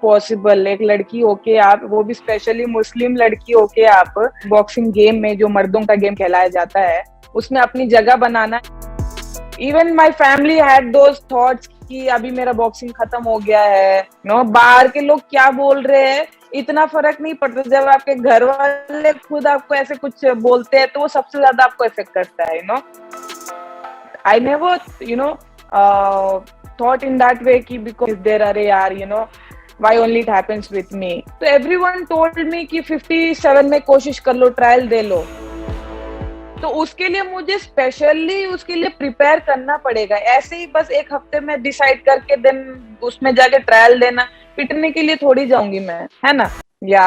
Possible? एक लड़की होके आप, वो भी स्पेशली मुस्लिम लड़की होके आप बॉक्सिंग गेम में, जो मर्दों का गेम कहलाया जाता है, उसमें अपनी जगह बनाना। Even my family had those thoughts कि अभी मेरा बॉक्सिंग खत्म हो गया है, बाहर के लोग क्या बोल रहे हैं इतना फर्क नहीं पड़ता। जब आपके घर वाले खुद आपको ऐसे कुछ बोलते हैं तो वो सबसे ज्यादा आपको इफेक्ट करता है। I never, thought in that way कि because there are यार, why only it happens with me. So everyone told me कि 57 में कोशिश कर लो, ट्रायल दे लो। तो उसके लिए मुझे स्पेशली उसके लिए प्रिपेयर करना पड़ेगा। ऐसे ही बस एक हफ्ते में डिसाइड करके देन उसमें जाके ट्रायल देना, पिटने के लिए थोड़ी जाऊंगी मैं, है ना। या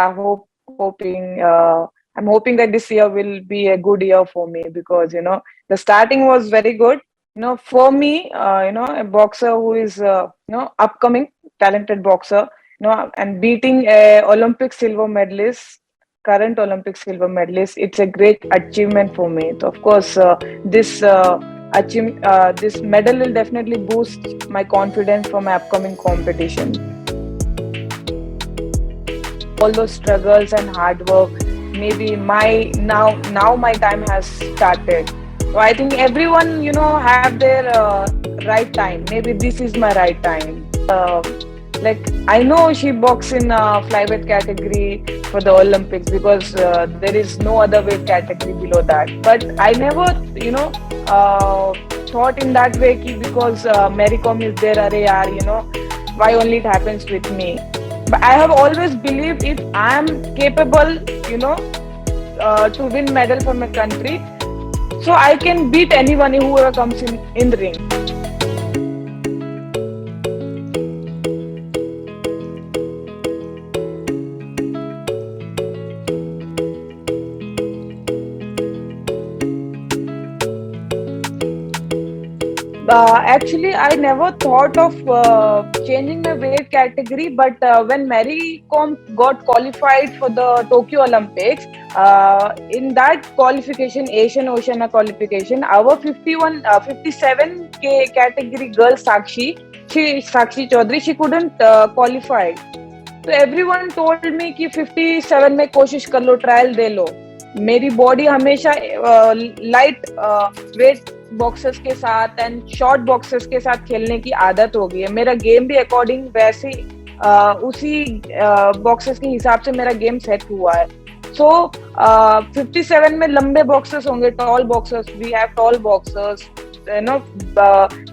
I'm hoping that this year will be a good year for me because the starting was very good. For me, a boxer who is upcoming talented boxer, and beating a Olympic silver medalist, current Olympic silver medalist, it's a great achievement for me. So of course, this medal will definitely boost my confidence for my upcoming competition. All those struggles and hard work, maybe now my time has started. So I think everyone have their right time. Maybe this is my right time. Like I know she boxes in flyweight category for the Olympics because there is no other weight category below that. But I never thought in that way because Mary Kom is there, are yaar, why only it happens with me. But I have always believed if I am capable, to win medal for my country, so I can beat anyone whoever comes in the ring. Actually, I never thought of changing my weight category, but when Mary Kom got qualified for the Tokyo Olympics, in that qualification, Asian Oceania qualification, our 57 category girl Sakshi Chaudhary, she couldn't qualify. So everyone told me कि 57 में कोशिश कर लो, trial दे लो। मेरी body हमेशा light weight boxes के साथ and short boxes के साथ खेलने की आदत हो गई है। मेरा गेम भी अकॉर्डिंग वैसे उसी बॉक्सेस के हिसाब से मेरा गेम सेट हुआ है। सो 57 में लंबे बॉक्सेस होंगे, tall boxes, we have tall boxes,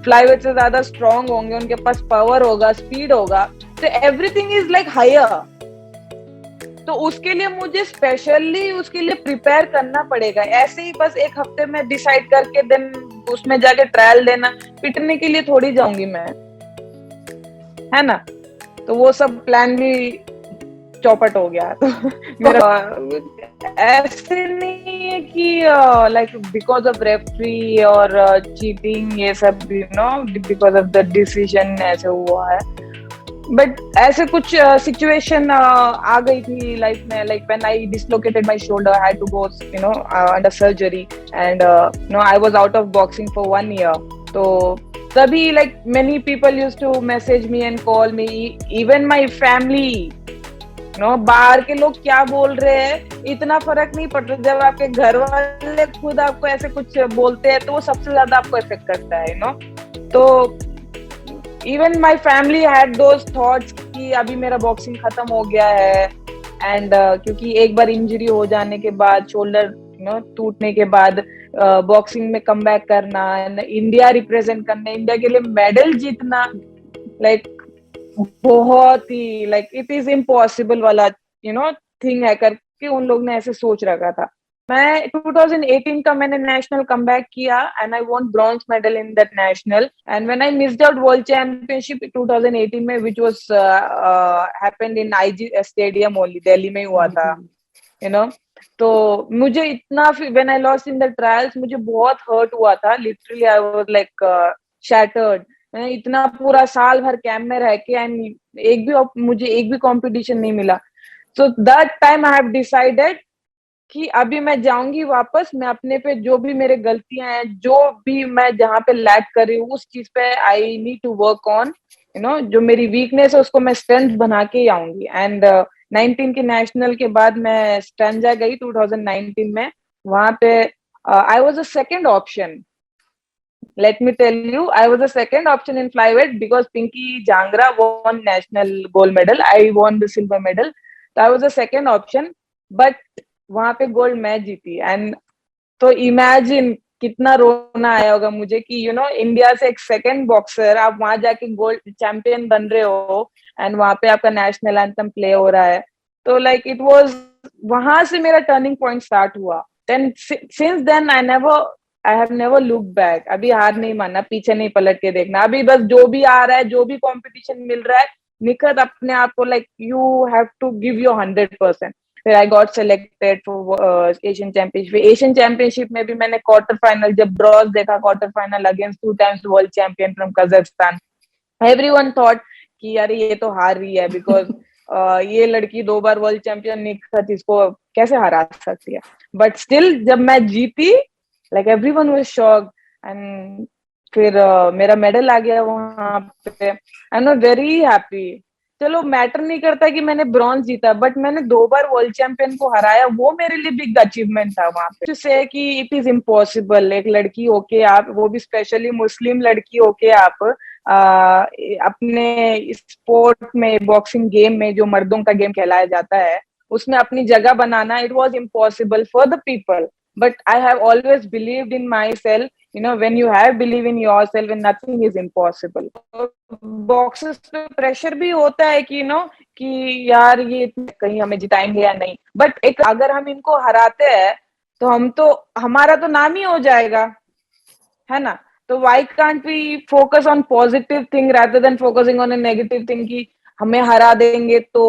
flyweight से ज्यादा स्ट्रॉन्ग होंगे, उनके पास पावर होगा, स्पीड होगा, तो एवरीथिंग इज लाइक हायर। तो उसके लिए मुझे स्पेशली उसके लिए प्रिपेयर करना पड़ेगा। ऐसे ही बस एक हफ्ते में डिसाइड करके देन उसमें जाके ट्रायल देना, पिटने के लिए थोड़ी जाऊंगी मैं, है ना। तो वो सब प्लान भी चौपट हो गया। तो मेरा ऐसे नहीं है कि लाइक बिकॉज ऑफ रेफरी और चीटिंग ये सब, बिकॉज ऑफ द डिसीजन ऐसे हुआ है। बट ऐसे कुछ सिचुएशन आ गई थी लाइफ में, like when I dislocated my shoulder, I had to go under surgery and I was out of boxing for 1 year। तो तभी like many people used to message me and call me, even my family, बाहर के लोग क्या बोल रहे हैं इतना फर्क नहीं पड़ता। जब आपके घर वाले खुद आपको ऐसे कुछ बोलते हैं तो वो सबसे ज्यादा आपको इफेक्ट करता है। तो Even my family had those thoughts कि अभी मेरा बॉक्सिंग खत्म हो गया है एंड क्योंकि एक बार इंजरी हो जाने के बाद, शोल्डर टूटने के बाद बॉक्सिंग में कम बैक करना, इंडिया रिप्रेजेंट करना, इंडिया के लिए मेडल जीतना, लाइक बहुत ही लाइक इट इज इम्पॉसिबल वाला थिंग है करके उन लोग ने ऐसे सोच रखा था। मैं 2018 का मैंने नेशनल कमबैक किया and I want bronze medal in that national. And when I missed out world championship 2018 में, which was happened in IG stadium only, Delhi में हुआ था, तो मुझे इतना, when I lost in the trials, मुझे बहुत हर्ट हुआ था, literally I was like shattered. मैंने इतना पूरा साल भर कैंप में रह के एंड मुझे एक भी कॉम्पिटिशन नहीं मिला। So that time I have decided कि अभी मैं जाऊंगी वापस, मैं अपने पे जो भी मेरे गलतियां हैं, जो भी मैं जहाँ पे लैक कर रही हूँ, उस चीज पे I need to work on जो मेरी वीकनेस है उसको मैं स्ट्रेंथ बना के ही आऊंगी। एंड 19 के नेशनल के बाद मैं स्टैंजा गई 2019 में। वहां पे I was a second option. Let me tell you, I was the second option in flyweight because Pinky Jangra won national gold medal. I won the silver medal. So I was the second option, but वहां पे gold मैं जीती। And तो imagine कितना रोना आया होगा मुझे कि इंडिया से एक सेकंड बॉक्सर आप वहां जाके गोल्ड चैंपियन बन रहे हो एंड वहां पे आपका नेशनल एंथम प्ले हो रहा है। तो लाइक इट वाज, वहां से मेरा टर्निंग पॉइंट स्टार्ट हुआ। Then since then I have never look back. अभी हार नहीं मानना, पीछे नहीं पलट के देखना। अभी बस जो भी आ रहा है, जो भी कंपटीशन मिल रहा है, निखत अपने आप को like you have to give your 100%। फिर I got selected for Asian championship. Asian championship में भी मैंने क्वार्टर फाइनल जब ड्रॉज देखा, quarter final against 2 times world champion from Kazakhstan, everyone thought कि यार ये तो हार रही है बिकॉज ये लड़की 2 बार वर्ल्ड चैंपियन निखत, इसको कैसे हरा सकती है। बट स्टिल जब मैं जीती, like everyone was shocked. And फिर मेरा मेडल आ गया वहां पे। I am very happy. चलो मैटर नहीं करता कि मैंने ब्रॉन्ज जीता, बट मैंने 2 बार वर्ल्ड चैंपियन को हराया, वो मेरे लिए बिग अचीवमेंट था वहां पे। से कि इट इज इम्पॉसिबल, एक लड़की होके आप, वो भी स्पेशली मुस्लिम लड़की होके आप अपने स्पोर्ट में, बॉक्सिंग गेम में जो मर्दों का गेम खेलाया जाता है, उसमें अपनी जगह बनाना, it was impossible for the people. But I have always believed in my self. when you have believe in yourself and nothing is impossible। Boxes पे प्रेशर भी होता है कि कि यार ये कहीं हमें जिताएंगे या नहीं, बट एक अगर हम इनको हराते हैं तो हमारा तो नाम ही हो जाएगा, है ना। तो why can't we focus on positive thing rather than focusing on a negative thing कि हमें हरा देंगे तो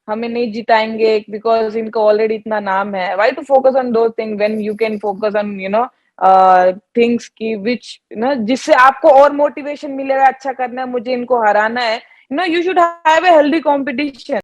हमें नहीं जिताएंगे बिकॉज इनको ऑलरेडी इतना नाम है। why to focus on those things when you can focus on things की विच जिससे आपको और मोटिवेशन मिलेगा, अच्छा करना है, मुझे इनको हराना है। you should have a healthy competition।